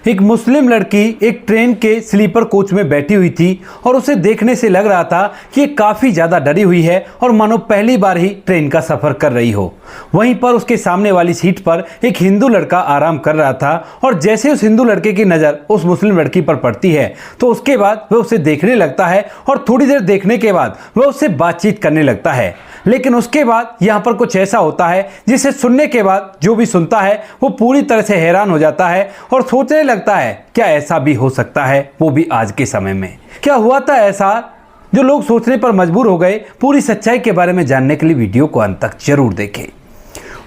एक मुस्लिम लड़की एक ट्रेन के स्लीपर कोच में बैठी हुई थी और उसे देखने से लग रहा था कि ये काफ़ी ज़्यादा डरी हुई है और मानो पहली बार ही ट्रेन का सफ़र कर रही हो। वहीं पर उसके सामने वाली सीट पर एक हिंदू लड़का आराम कर रहा था और जैसे उस हिंदू लड़के की नज़र उस मुस्लिम लड़की पर पड़ती है तो उसके बाद वह उसे देखने लगता है और थोड़ी देर देखने के बाद वह उससे बातचीत करने लगता है। लेकिन उसके बाद यहाँ पर कुछ ऐसा होता है जिसे सुनने के बाद जो भी सुनता है वो पूरी तरह से हैरान हो जाता है और सोचने लगता है क्या ऐसा भी हो सकता है, वो भी आज के समय में। क्या हुआ था ऐसा जो लोग सोचने पर मजबूर हो गए। पूरी सच्चाई के बारे में जानने के लिए वीडियो को अंत तक जरूर देखें।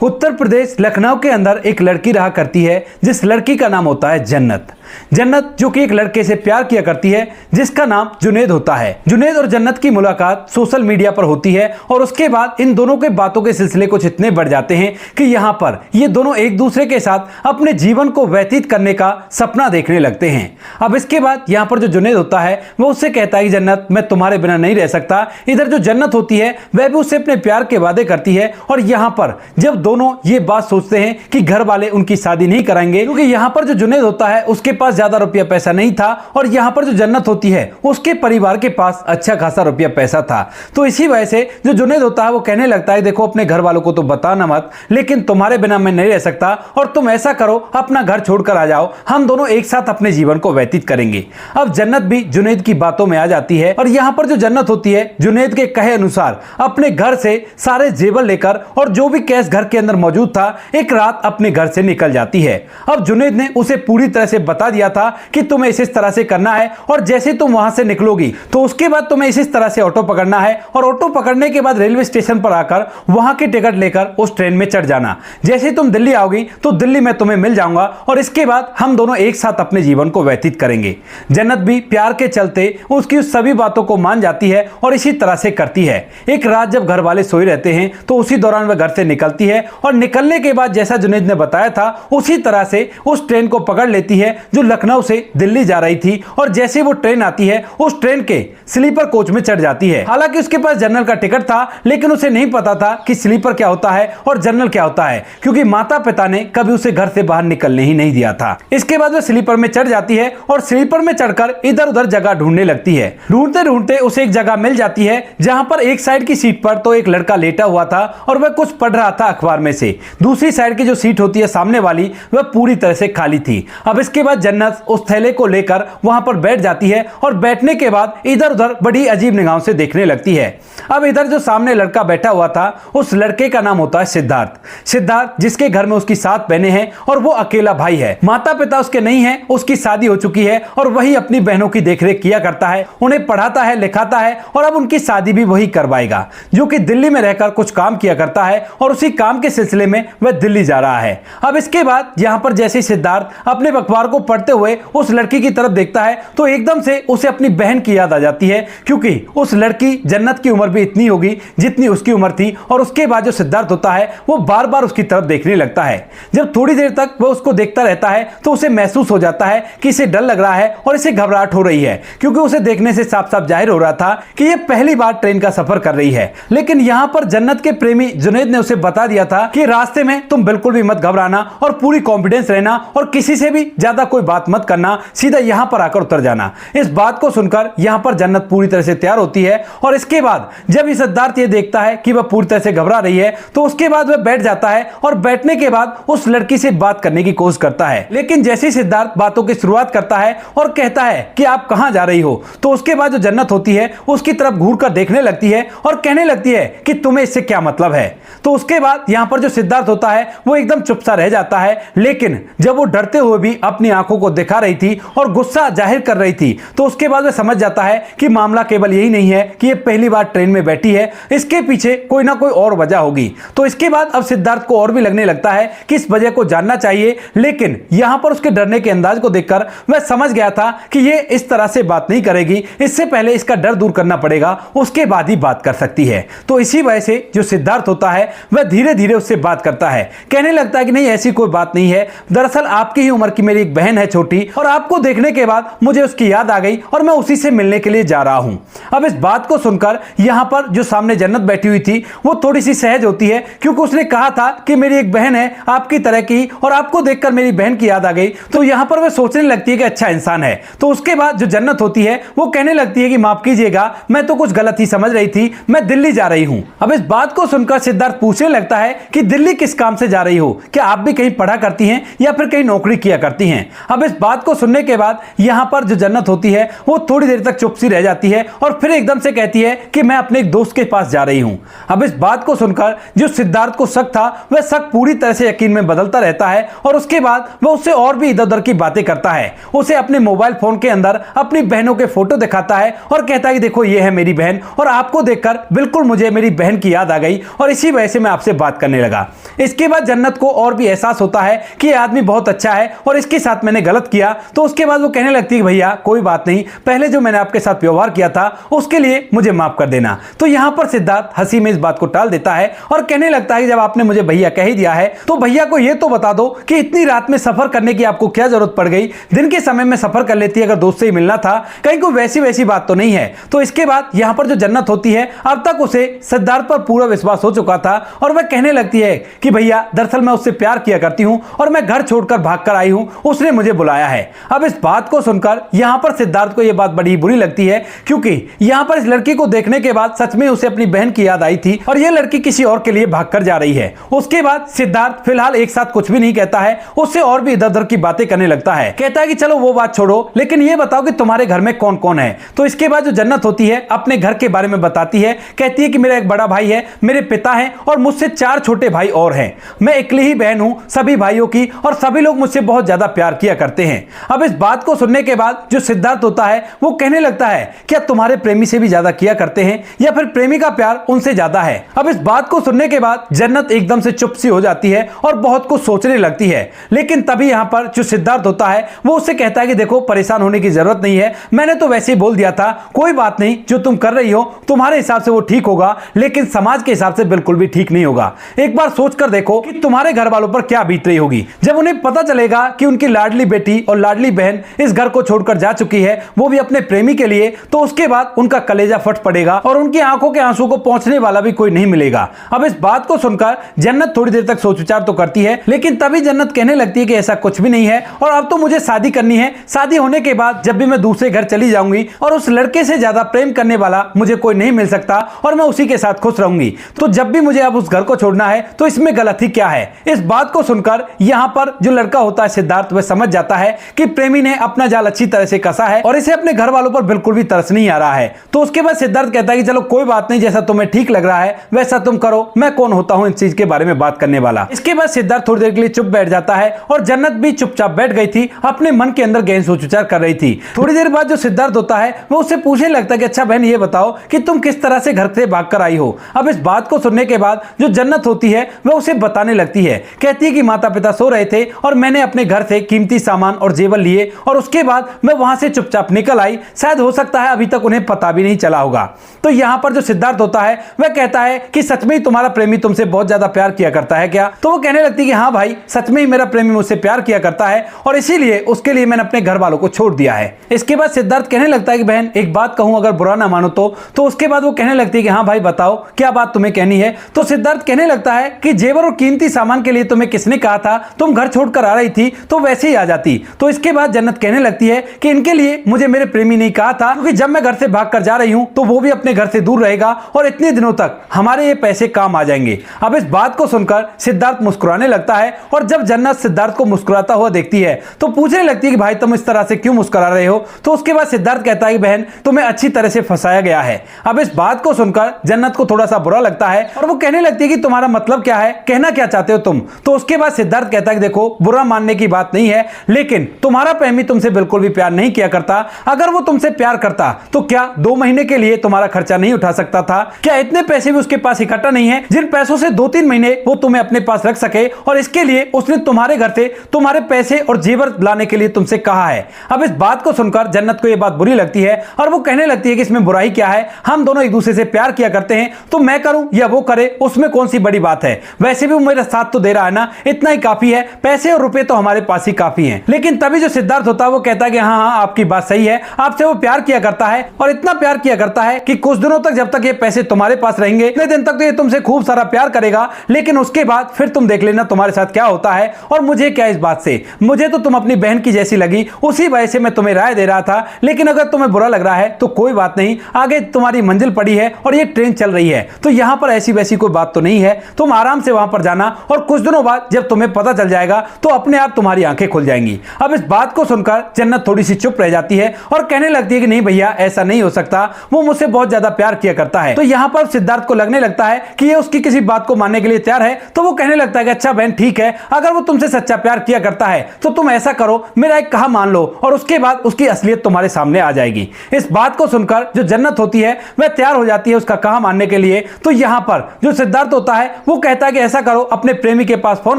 उत्तर प्रदेश लखनऊ के अंदर एक लड़की रहा करती है जिस लड़की का नाम होता है जन्नत। जन्नत जो कि एक लड़के से प्यार किया करती है जिसका नाम जुनैद होता है। जुनैद और जन्नत की मुलाकात सोशल मीडिया पर होती है और उसके बाद इन दोनों के बातों के सिलसिले कुछ इतने बढ़ जाते हैं कि यहाँ पर ये दोनों एक दूसरे के साथ अपने जीवन को व्यतीत करने का सपना देखने लगते हैं। अब इसके बाद यहाँ पर जो जुनैद होता है वो उससे कहता है कि जन्नत मैं तुम्हारे बिना नहीं रह सकता। इधर जो जन्नत होती है वह भी उससे अपने प्यार के वादे करती है और यहाँ पर जब दोनों ये बात सोचते हैं कि घर वाले उनकी शादी नहीं कराएंगे क्योंकि यहाँ पर जो जुनैद होता है उसके पास ज्यादा रुपया पैसा नहीं था और यहाँ पर जो जन्नत होती है उसके परिवार के पास अच्छा खासा रुपया पैसा था। तो इसी वजह से जो जुनैद होता है वो कहने लगता है देखो अपने घर वालों को तो बताना मत, लेकिन तुम्हारे बिना मैं नहीं रह सकता और तुम ऐसा करो अपना घर छोड़कर आ जाओ, हम दोनों एक साथ अपने जीवन को व्यतीत करेंगे। अब जन्नत भी जुनैद की बातों में आ जाती है और यहाँ पर जो जन्नत होती है जुनैद के कहे अनुसार अपने घर से सारे जेवर लेकर और जो भी कैश घर के अंदर मौजूद था एक रात अपने घर से निकल जाती है। अब जुनैद ने उसे पूरी तरह से बता दिया था कि तुम्हें इस तरह से करना है और जैसे तुम वहां से निकलोगी तो उसके बाद तुम्हें इस तरह से ऑटो पकड़ना है और ऑटो पकड़ने के बाद रेलवे स्टेशन पर आकर वहां की टिकट लेकर उस ट्रेन में चढ़ जाना। जैसे तुम दिल्ली आओगी तो दिल्ली में तुम्हें मिल जाऊंगा और इसके बाद हम दोनों एक साथ अपने जीवन को व्यतीत करेंगे। जन्नत भी प्यार के चलते उसकी उस सभी बातों को मान जाती है और इसी तरह से करती है। एक रात जब घर वाले सोए रहते हैं तो उसी दौरान वह घर से निकलती है और निकलने के बाद जैसा जुनैद ने बताया था उसी तरह से उस ट्रेन को पकड़ लेती है जो लखनऊ से दिल्ली जा रही थी और जैसे वो ट्रेन आती है उस ट्रेन के स्लीपर कोच में चढ़ जाती है। हालांकि उसके पास जनरल का टिकट था लेकिन उसे नहीं पता था कि स्लीपर क्या होता है और जनरल क्या होता है क्योंकि माता पिता ने कभी उसे घर से बाहर निकलने ही नहीं दिया था। इसके बाद वो स्लीपर में चढ़ जाती है और स्लीपर में चढ़कर इधर उधर जगह ढूंढने लगती है। ढूंढते ढूंढते उसे एक जगह मिल जाती है जहां पर एक साइड की सीट पर तो एक लड़का लेटा हुआ था और वह कुछ पढ़ रहा था अखबार में से। दूसरी साइड की जो सीट होती है सामने वाली वह पूरी तरह से खाली थी। अब इसके बाद जन्नत उस थैले को लेकर वहां पर बैठ जाती है और बैठने के बाद इधर उधर बड़ी अजीब निगाहों से देखने लगती है। अब इधर जो सामने लड़का बैठा हुआ था उस लड़के का नाम होता है सिद्धार्थ। सिद्धार्थ जिसके घर में उसकी 7 बहनें हैं और वो अकेला भाई है। माता पिता उसके नहीं है, उसकी शादी हो चुकी है और वही अपनी बहनों की देखरेख किया करता है, उन्हें पढ़ाता है लिखाता है और अब उनकी शादी भी वही करवाएगा जो कि दिल्ली में रहकर कुछ काम किया करता है और उसी काम के सिलसिले में वह दिल्ली जा रहा है। अब इसके बाद यहां पर जैसे सिद्धार्थ अपने अखबार को पढ़ते हुए उस लड़की की तरफ देखता है तो एकदम से उसे अपनी बहन की याद आ जाती है क्योंकि उस लड़की जन्नत की उम्र भी इतनी होगी जितनी उसकी उम्र थी। और उसके बाद जो सिद्धार्थ होता है वो बार बार उसकी तरफ देखने लगता है। जब थोड़ी देर तक वह उसको देखता रहता है तो उसे महसूस हो जाता है कि इसे डर लग रहा है और इसे घबराहट हो रही है क्योंकि उसे देखने से साफ साफ जाहिर हो रहा था कि यह पहली बार ट्रेन का सफर कर रही है। लेकिन यहां पर जन्नत के प्रेमी जुनैद ने उसे बता दिया था कि रास्ते में तुम बिल्कुल भी मत घबराना और पूरी कॉन्फिडेंस रहना और किसी से भी ज्यादा कोई बात मत करना, सीधा यहां पर आकर उतर जाना। इस बात को सुनकर यहां पर जन्नत पूरी तरह से तैयार होती है और इसके बाद जब ये सिद्धार्थ ये देखता है कि वह पूरी तरह से घबरा रही है तो उसके बाद वह बैठ जाता है और बैठने के बाद उस लड़की से बात करने की कोशिश करता है। लेकिन जैसे ही सिद्धार्थ बातों की शुरुआत करता है और कहता है कि आप कहां जा रही हो तो उसके बाद जो जन्नत होती है उसकी तरफ घूर कर देखने लगती है और कहने लगती है कि तुम्हें इससे क्या मतलब है। तो उसके बाद यहां पर जो सिद्धार्थ होता है वो एकदम चुप सा रह जाता है। लेकिन जब वो डरते हुए भी अपनी आंखों को दिखा रही थी और गुस्सा जाहिर कर रही थी तो उसके बाद वह समझ जाता है कि मामला केवल यही नहीं है कि ये पहली बार ट्रेन में बैठी है, इसके पीछे कोई ना कोई और वजह होगी। तो इसके बाद अब सिद्धार्थ को और भी लगने लगता है कि इस वजह को जानना चाहिए। लेकिन यहां पर उसके डरने के अंदाज को देखकर वह समझ गया था कि ये इस तरह से बात नहीं करेगी, इससे पहले इसका डर दूर करना पड़ेगा, उसके बाद ही बात कर सकती है। तो इसी वजह से जो सिद्धार्थ होता है वह धीरे धीरे उससे बात करता है, कहने लगता है कि नहीं ऐसी कोई बात नहीं है, दरअसल आपकी ही उम्र की मेरी एक बहन है है छोटी, और आपको देखने के बाद मुझे उसकी याद आ गई और मैं उसी से मिलने के लिए जा रहा हूं। अब इस बात को सुनकर यहां पर जो सामने जन्नत बैठी हुई थी वो थोड़ी सी सहज होती है, क्योंकि उसने कहा था कि मेरी एक बहन है आपकी तरह की, और आपको देखकर मेरी बहन की याद आ गई। तो यहां पर वह सोचने लगती है कि अच्छा इंसान है। तो उसके बाद जो जन्नत होती है वो कहने लगती है कि माफ कीजिएगा, मैं तो कुछ गलत ही समझ रही थी, मैं दिल्ली जा रही हूं। अब इस बात को सुनकर सिद्धार्थ पूछने लगता है कि दिल्ली किस काम से जा रही हो, क्या आप भी कहीं पढ़ा करती हैं या फिर कहीं नौकरी किया करती हैं। अब इस बात को सुनने के बाद यहां पर जो जन्नत होती है वो थोड़ी देर तक चुप सी रह जाती है और फिर एकदम से कहती है कि मैं अपने एक दोस्त के पास जा रही हूं। अब इस बात को सुनकर जो सिद्धार्थ को शक था वह शक पूरी तरह से यकीन में बदलता रहता है, और उसके बाद वह उससे और भी इधर उधर की बातें करता है। उसे अपने मोबाइल फोन के अंदर अपनी बहनों के फोटो दिखाता है और कहता है कि देखो ये है मेरी बहन, और आपको देखकर बिल्कुल मुझे मेरी बहन की याद आ गई और इसी वजह से मैं आपसे बात करने लगा। इसके बाद जन्नत को और भी एहसास होता है कि ये आदमी बहुत अच्छा है और इसके साथ मैंने गलत किया। तो उसके बाद वो कहने लगती है भैया कोई बात नहीं, पहले जो मैंने आपके साथ व्यवहार किया था उसके लिए मुझे माफ कर देना। तो यहां पर सिद्धार्थ हंसी में इस बात को टाल देता है और कहने लगता है कि जब आपने मुझे भैया कह ही दिया है तो भैया को यह तो बता दो कि इतनी रात में सफर करने की आपको क्या जरूरत पड़ गई, दिन के समय में सफर कर लेती अगर दोस्त से ही मिलना था, कहीं कोई वैसी बात तो नहीं है। तो इसके बाद यहां पर जो जन्नत होती है अब तक उसे सिद्धार्थ पर पूरा विश्वास हो चुका था और वह कहने लगती है कि भैया दरअसल मैं उससे प्यार किया करती हूं और मैं घर छोड़कर भागकर आई हूं, उसने मुझे बुलाया है। अब इस बात को सुनकर यहां पर सिद्धार्थ को यह बात बड़ी बुरी लगती है, क्योंकि यहां पर इस लड़की को देखने के बाद सच में उसे अपनी बहन की याद आई थी और यह लड़की किसी और के लिए भागकर जा रही है। उसके बाद सिद्धार्थ फिलहाल एक साथ कुछ भी नहीं कहता है, उससे और भी इधर उधर की बातें करने लगता है। कहता है कि चलो वो बात छोड़ो, लेकिन ये बताओ कि तुम्हारे घर में कौन कौन है। तो इसके बाद जो जन्नत होती है अपने घर के बारे में बताती है, कहती है कि मेरा एक बड़ा भाई है, मेरे पिता हैं और मुझसे 4 छोटे भाई और हैं। मैं इकली ही बहन हूं सभी भाइयों की और सभी लोग मुझसे बहुत ज्यादा प्यार किया करते हैं। अब इस बात को सुनने के बाद जो सिद्धार्थ होता है वो कहने लगता है क्या तुम्हारे प्रेमी से भी ज्यादा किया करते हैं या फिर प्रेमी का प्यार उनसे ज्यादा है। अब इस बात को सुनने के बाद जन्नत एकदम से चुप सी हो जाती है और बहुत कुछ सोचने लगती है। लेकिन तभी यहां पर जो सिद्धार्थ होता है वो उससे कहता है कि देखो परेशान होने की जरूरत नहीं है, मैंने तो वैसे ही बोल दिया था, कोई बात नहीं, जो तुम कर रही हो तुम्हारे हिसाब से वो ठीक होगा लेकिन समाज के हिसाब से बिल्कुल भी ठीक नहीं होगा। एक बार सोचकर देखो कि तुम्हारे घर वालों पर क्या बीत रही होगी जब उन्हें पता चलेगा कि उनकी लाडली बेटी और लाडली बहन इस घर को छोड़कर जा चुकी है, वो भी अपने प्रेमी के लिए। तो उसके बाद उनका कलेजा फट पड़ेगा और उनकी आंखों के आंसू को पहुंचने वाला भी कोई नहीं मिलेगा। अब इस बात को सुनकर जन्नत थोड़ी देर तक सोच विचार तो करती है, लेकिन तभी जन्नत कहने लगती है कि ऐसा कुछ भी नहीं है और अब तो मुझे शादी करनी है। शादी होने के बाद जब भी मैं दूसरे घर चली जाऊंगी और उस लड़के से ज्यादा प्रेम करने वाला मुझे कोई नहीं मिल सकता और मैं उसी के साथ खुश रहूंगी। तो जब भी मुझे अब उस घर को छोड़ना है तो इसमें गलत ही क्या है। इस बात को सुनकर यहां पर जो लड़का होता है सिद्धार्थ वह समझ जाता है कि प्रेमी ने अपना जाल अच्छी तरह से कसा है और इसे अपने घर वालों पर बिल्कुल भी तरस नहीं आ रहा है। तो उसके बाद सिद्धार्थ कहता है कि चलो कोई बात नहीं, जैसा तुम्हें ठीक लग रहा है वैसा तुम करो, मैं कौन होता हूं इस चीज के बारे में बात करने वाला। इसके बाद सिद्धार्थ थोड़ी देर के लिए चुप बैठ जाता है और जन्नत भी चुपचाप बैठ गई थी, अपने मन के अंदर गहन सोच विचार कर रही थी। थोड़ी देर बाद जो सिद्धार्थ होता है वो उससे पूछने लगता है कि अच्छा बहन ये बताओ कि तुम किस तरह से घर से भागकर आई हो। अब इस बात को सुनने के बाद जो जन्नत होती है वह उसे बताने लगती है, कहती है कि माता पिता सो रहे थे और मैंने अपने घर से कीमती सामान और जेवर लिए और उसके बाद मैं वहां से चुपचाप निकल आई, शायद हो सकता है अभी तक उन्हें पता भी नहीं चला होगा। तो यहां पर जो सिद्धार्थ होता है वह कहता है कि सच में ही तुम्हारा प्रेमी तुमसे बहुत ज्यादा प्यार किया करता है क्या। तो वो कहने लगती है कि हाँ भाई सच में ही मेरा प्रेमी मुझसे प्यार किया करता है और इसीलिए उसके लिए मैंने अपने घर वालों को छोड़ दिया है। इसके बाद सिद्धार्थ कहने लगता है कि बहन एक बात कहूं अगर बुरा ना मानो तो उसके बाद वो कहने लगती है कि हाँ भाई बताओ क्या बात तुम्हें कहनी है। तो सिद्धार्थ कहने लगता है कि जेवर और कीमती सामान के लिए तुम्हें किसने कहा था, तुम घर छोड़कर आ रही थी तो वैसे ही आ जाती। तो इसके बाद जन्नत कहने लगती है कि इनके लिए मुझे मेरे प्रेमी ने कहा था, क्योंकि जब मैं घर से भाग कर जा रही हूं तो वो भी अपने घर से दूर रहेगा और इतने दिनों तक हमारे ये पैसे काम आ जाएंगे। अब इस बात को सुनकर सिद्धार्थ मुस्कुराने लगता है और जब जन्नत सिद्धार्थ को मुस्कुराता हुआ देखती है तो पूछने लगती है कि भाई तुम इस तरह से क्यों मुस्कुरा रहे हो। तो उसके बाद सिद्धार्थ कहता है कि बहन तुम्हें अच्छी तरह से फंसाया गया है। अब इस बात को सुनकर जन्नत को थोड़ा सा बुरा लगता है और वो कहने लगती है कि तुम्हारा मतलब क्या है, कहना क्या चाहते हो तुम। तो उसके बाद सिद्धार्थ कहता है कि देखो बुरा मानने की बात नहीं है, लेकिन तुम्हारा प्रेमी तुमसे बिल्कुल भी प्यार नहीं किया करता। अगर वो तुमसे प्यार करता तो क्या 2 महीने के लिए तुम्हारा खर्चा नहीं उठा सकता था? क्या इतने पैसे भी उसके पास इकट्ठा नहीं है जिन पैसों से 2-3 महीने वो तुम्हें अपने पास रख सके? और इसके लिए उसने तुम्हारे घर से तुम्हारे पैसे और जेवर लाने के लिए तुमसे कहा है। अब इस बात को सुनकर जन्नत को यह बात बुरी लगती है और वो कहने लगती है कि इसमें बुराई क्या है, हम दोनों एक दूसरे से प्यार किया करते हैं, तो मैं करूं या वो करे उसमें कौन सी बड़ी बात है। वैसे भी वो मेरा साथ तो दे रहा है ना, इतना ही काफी है, पैसे और रुपए तो हमारे पास ही काफी हैं। हैं। लेकिन तभी जो सिद्धार्थ होता है वो कहता है कि हाँ हाँ आपकी बात सही है, आपसे वो प्यार किया करता है और इतना प्यार किया करता है कि कुछ दिनों तक जब तक ये पैसे तुम्हारे पास रहेंगे इतने दिन तक तो ये तुमसे खूब सारा प्यार करेगा, लेकिन उसके बाद फिर तुम देख लेना तुम्हारे साथ क्या होता है। और मुझे क्या इस बात से, मुझे तो तुम अपनी बहन की जैसी लगी, उसी वजह से मैं तुम्हें राय दे रहा था। लेकिन अगर तुम्हें बुरा लग रहा है तो कोई बात नहीं, आगे तुम्हारी मंजिल पड़ी है और ये ट्रेन चल रही है, तो यहां पर ऐसी वैसी कोई बात तो नहीं है, तुम आराम से वहां पर जाना और कुछ दिनों बाद जब तुम्हें पता चल जाएगा तो अपने आप तुम्हारी आंखें खुल जाएंगी। अब इस बात को सुनकर जन्नत थोड़ी सी चुप रह जाती है और कहने लगती है कि नहीं भैया ऐसा नहीं हो सकता, वो मुझसे बहुत ज्यादा प्यार किया करता है। तो यहां पर सिद्धार्थ को लगने लगता है कि ये उसकी किसी बात को मानने के लिए तैयार है, तो वो कहने लगता है कि अच्छा बहन ठीक है, अगर वो तुमसे सच्चा प्यार किया करता है तो तुम ऐसा करो, मेरा एक कहा मान लो और उसके बाद उसकी असलियत तुम्हारे सामने आ जाएगी। इस बात को सुनकर जो जन्नत होती है वह तैयार हो जाती है उसका कहा मानने के लिए। तो यहां पर जो सिद्धार्थ होता है वो कहता है कि ऐसा करो, अपने प्रेमी के पास फोन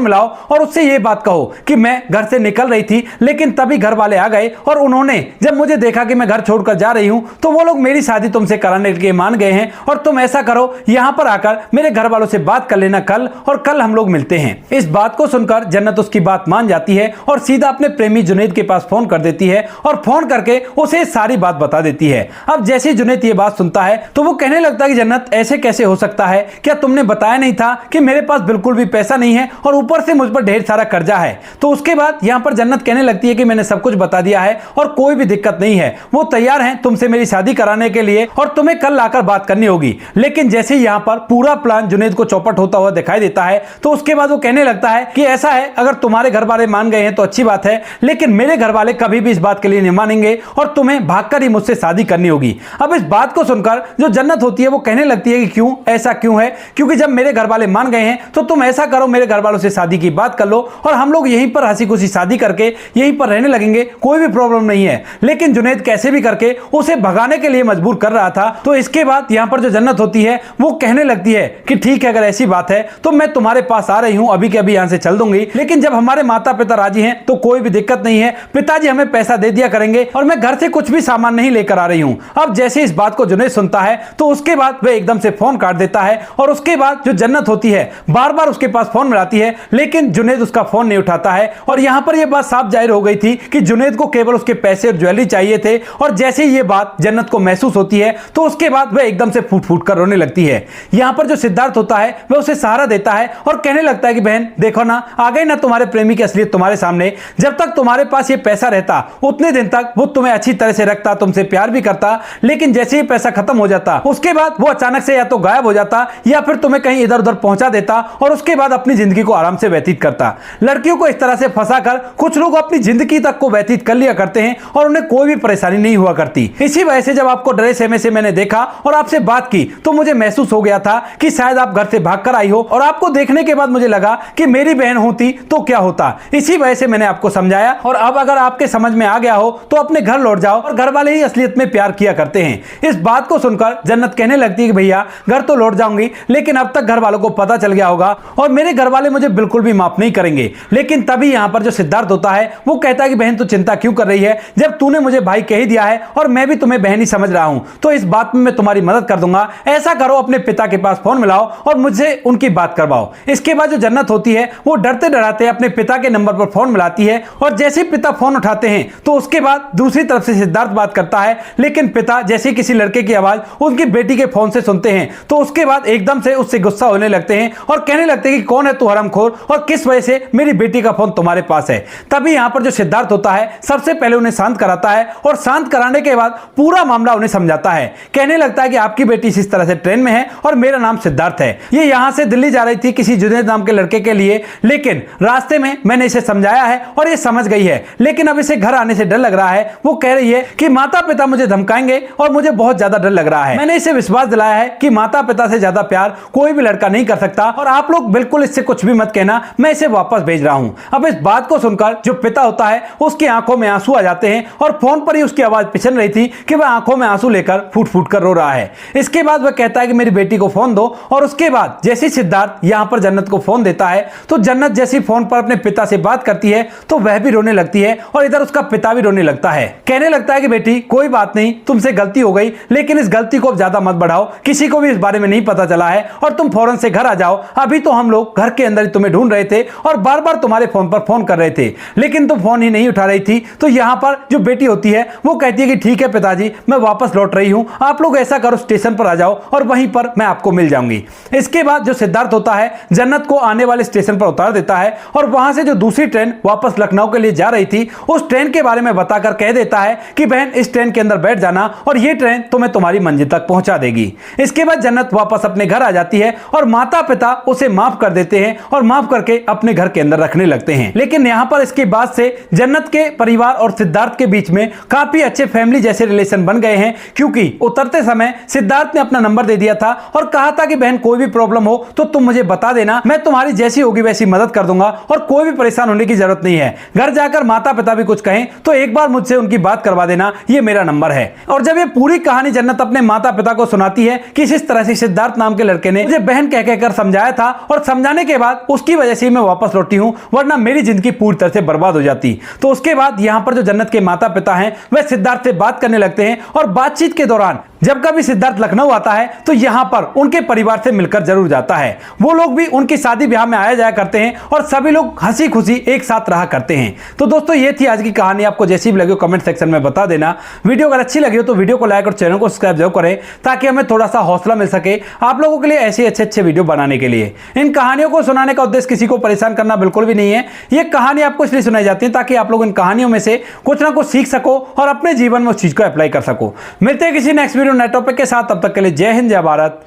मिलाओ और उससे ये बात कहो कि मैं घर से निकल रही थी, लेकिन तभी घर वाले आ गए और उन्होंने जब मुझे देखा कि मैं घर छोड़कर जा रही हूं तो वो लोग मेरी शादी तुमसे कराने के लिए मान गए हैं और तुम ऐसा करो यहां पर आकर मेरे घर वालों से बात कर लेना कल, और कल हम लोग मिलते हैं। इस बात को सुनकर जन्नत उसकी बात मान जाती है और सीधा अपने प्रेमी जुनैद के पास फोन कर देती है और फोन करके उसे सारी बात बता देती है। अब जैसे जुनैद ये बात सुनता है तो वो कहने लगता है कि जन्नत ऐसे कैसे हो सकता है, क्या तुमने बताया नहीं था कि मेरे पास बिल्कुल भी पैसा नहीं है और ऊपर से मुझ पर ढेर सारा कर्जा है। तो उसके बाद यहां पर जन्नत कहने लगती है कि मैंने सब कुछ बता दिया है और कोई भी दिक्कत नहीं है, वो तैयार हैं तुमसे मेरी शादी कराने के लिए और तुम्हें कल लाकर बात करनी होगी। लेकिन जैसे ही यहां पर पूरा प्लान जुनैद को चौपट होता हुआ दिखाई देता है तो उसके बाद वो कहने लगता है कि ऐसा है, अगर तुम्हारे घर वाले मान गए हैं तो अच्छी बात है, लेकिन मेरे घर वाले कभी भी इस बात के लिए नहीं मानेंगे और तुम्हें भागकर ही मुझसे शादी करनी होगी। अब इस बात को सुनकर जो जन्नत होती है वो कहने लगती है कि क्यों, ऐसा क्यों है, क्योंकि जब मेरे घर वाले मान गए हैं तो तुम ऐसा करो मेरे घर वालों से शादी की बात कर लो और हम लोग यहीं पर हंसी खुशी शादी करके यहीं पर रहने लगेंगे, कोई भी प्रॉब्लम नहीं है। लेकिन जुनैद कैसे भी करके उसे भगाने के लिए मजबूर कर रहा था। तो इसके बाद यहां पर जो जन्नत होती है वो कहने लगती है कि ठीक है, अगर ऐसी बात है तो मैं तुम्हारे पास आ रही हूं, अभी के अभी यहां से चल दूंगी, लेकिन जब हमारे माता पिता राजी हैं तो कोई भी दिक्कत नहीं है, पिताजी हमें पैसा दे दिया करेंगे और मैं घर से कुछ भी सामान नहीं लेकर आ रही हूं। अब जैसे इस बात को जुनैद सुनता है तो उसके बाद वह एकदम से फोन काट देता है और उसके बाद जो जन्नत होती है बार बार उसके पास फोन मिलाती है, लेकिन जुनैद उसका फोन नहीं उठाता है। और यहां पर यह बात साफ जाहिर हो गई थी कि जुनैद को केवल उसके पैसे और ज्वेलरी चाहिए थे। और जैसे ही यह बात जन्नत को महसूस होती है तो उसके बाद वह एकदम से फूट फूट कर रोने लगती है। यहां पर जो सिद्धार्थ होता है वह उसे सहारा देता है और कहने लगता है कि बहन देखो ना, आ गई ना तुम्हारे प्रेमी की असलियत तुम्हारे सामने, जब तक तुम्हारे पास ये पैसा रहता उतने दिन तक वो तुम्हें अच्छी तरह से रखता, तुमसे प्यार भी करता, लेकिन जैसे ही पैसा खत्म हो जाता उसके बाद वो अचानक से या तो गायब हो जाता या फिर तुम्हें कहीं इधर उधर पहुंचा देता और उसके बाद अपनी जिंदगी को आराम से व्यतीत करता। लड़कियों को इस तरह से फंसाकर कुछ लोग अपनी जिंदगी तक को व्यतीत कर लिया करते हैं और उन्हें कोई भी परेशानी नहीं हुआ करती। इसी वजह से जब आपको डरे सहमे से मैंने देखा और आपसे बात की तो मुझे महसूस हो गया था कि शायद आप घर से भागकर आई हो, और आपको देखने के बाद मुझे लगा कि मेरी बहन होती तो क्या होता। इसी वजह से मैंने आपको समझाया और अब अगर आपके समझ में आ गया हो तो अपने घर लौट जाओ, और घर वाले ही असलियत में प्यार किया करते हैं। इस बात को सुनकर जन्नत कहने लगती है कि भैया घर तो लौट जाऊंगी, लेकिन अब तक घर वालों को पता चल गया होगा और मेरे घर वाले मुझे बिल्कुल भी माफ नहीं करेंगे। लेकिन तभी यहां पर जो सिद्धार्थ होता है वो कहता है कि बहन तू चिंता क्यों कर रही है, जब तूने मुझे भाई कह ही दिया है और मैं भी तुम्हें बहन ही समझ रहा हूं, तो इस बात में मैं तुम्हारी मदद कर दूंगा। ऐसा करो अपने पिता के पास फोन मिलाओ और मुझसे उनकी बात करवाओ। इसके बाद जो जन्नत होती है वो डरते डराते अपने पिता के नंबर पर फोन मिलाती है और जैसे ही पिता फोन उठाते हैं तो उसके बाद दूसरी तरफ से सिद्धार्थ बात करता है, लेकिन पिता जैसे किसी लड़के की आवाज उनकी बेटी के फोन से सुनते हैं तो उसके बाद एकदम से उससे गुस्सा होने लगते हैं और कहने लगते हैं कि कौन है तू हरामखोर और किस वजह से मेरी बेटी का फोन तुम्हारे पास है। तभी यहां पर जो सिद्धार्थ होता है सबसे पहले उन्हें शांत कराता है और शांत कराने के बाद पूरा मामला उन्हें समझाता है। कहने लगता है कि आपकी बेटी इस तरह से ट्रेन में है और मेरा नाम सिद्धार्थ है, ये यहां से दिल्ली जा रही थी किसी जुनैद नाम के लड़के के लिए, लेकिन रास्ते में मैंने इसे समझाया है और ये समझ गई है, लेकिन अब इसे घर आने से डर लग रहा है। वो कह रही है कि माता पिता मुझे धमकाएंगे और मुझे बहुत ज्यादा डर लग रहा है। मैंने इसे विश्वास दिलाया है कि माता पिता से ज्यादा प्यार कोई भी लड़का नहीं कर सकता और आप लोग बिल्कुल इससे कुछ भी मत कहना, मैं इसे वापस भेज रहा हूं। अब इस बात को सुनकर जो पिता होता है उसकी आंखों में आंसू आ जाते हैं और फोन पर ही उसकी आवाज पिछल रही थी कि वह आंखों में आंसू लेकर फूट फूट कर रो रहा है। इसके बाद वह कहता है कि मेरी बेटी को फोन दो, और उसके बाद जैसे सिद्धार्थ यहां पर जन्नत को फोन देता है तो जन्नत जैसी फोन पर अपने पिता से बात करती है तो वह भी रोने लगती है और इधर उसका पिता भी रोने लगता है। कहने लगता है कि बेटी कोई बात नहीं, तुमसे गलती हो गई, लेकिन इस गलती को ज्यादा मत बढ़ाओ, किसी को भी इस बारे में नहीं पता चला है और तुम फौरन से घर आ जाओ। अभी तो हम लोग घर के अंदर ही तुम्हें ढूंढ रहे थे और बार बार तुम्हारे फोन पर फोन कर रहे थे, लेकिन तो फोन ही नहीं उठा रही थी। तो यहाँ पर जो बेटी होती है वो कहती है कि ठीक है पिताजी, मैं वापस लौट रही हूँ, आप लोग ऐसा करो स्टेशन पर आ जाओ और वहीं पर मैं आपको मिल जाऊंगी। इसके बाद जो सिद्धार्थ होता है जन्नत को आने वाले स्टेशन पर उतार देता है और वहां से जो दूसरी ट्रेन वापस लखनऊ के लिए जा रही थी उस ट्रेन के बारे में बताकर कह देता है कि बहन इस ट्रेन के अंदर बैठ जाना और ये ट्रेन तुम्हें तुम्हारी मंजिल तक पहुंचा देगी। इसके बाद जन्नत वापस अपने घर आ जाती है और माता पिता उसे माफ कर देते हैं और माफ करके अपने घर के अंदर रखने लगते हैं। लेकिन यहां पर इसके बाद से जन्नत के परिवार और सिद्धार्थ के बीच में काफी अच्छे फैमिली जैसे रिलेशन बन गए हैं, क्योंकि उतरते समय सिद्धार्थ ने अपना नंबर दे दिया था और कहा था कि बहन कोई भी प्रॉब्लम हो तो तुम मुझे बता देना, मैं तुम्हारी जैसी होगी वैसी मदद कर दूंगा और कोई भी परेशान होने की जरूरत नहीं है। घर जाकर माता पिता भी कुछ कहें तो एक बार मुझसे उनकी बात करवा देना, ये मेरा नंबर है। और जब ये पूरी कहानी जन्नत अपने माता पिता को सुनाती है कि इस तरह से सिद्धार्थ नाम के लड़के ने मुझे बहन कह कहकर समझाया था और समझाने के बाद उसकी वजह से मैं वापस लौटी हूं, वरना मेरी जिंदगी पूरी तरह से बर्बाद हो जाती। तो उसके बाद यहां पर जो जन्नत के माता पिता हैं वह सिद्धार्थ से बात करने लगते हैं और बातचीत के दौरान जब कभी सिद्धार्थ लखनऊ आता है तो यहां पर उनके परिवार से मिलकर जरूर जाता है। वो लोग भी उनकी शादी ब्याह में आया जाया करते हैं और सभी लोग हंसी खुशी एक साथ रहा करते हैं। तो दोस्तों ये थी आज की कहानी, आपको जैसी भी लगी हो कमेंट सेक्शन में बता देना। वीडियो अगर अच्छी लगी हो तो वीडियो को लाइक और चैनल को सब्सक्राइब जरूर करें ताकि हमें थोड़ा सा हौसला मिल सके आप लोगों के लिए ऐसे अच्छे वीडियो बनाने के लिए। इन कहानियों को सुनाने का उद्देश्य किसी को परेशान करना बिल्कुल भी नहीं है। ये कहानी आपको इसलिए सुनाई जाती है ताकि आप लोग इन कहानियों में से कुछ ना कुछ सीख सको और अपने जीवन में उस चीज को अप्लाई कर सको। मिलते हैं किसी नेक्स्ट वीडियो नए टॉपिक के साथ, तब तक के लिए जय हिंद, जय भारत,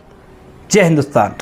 जय हिंदुस्तान।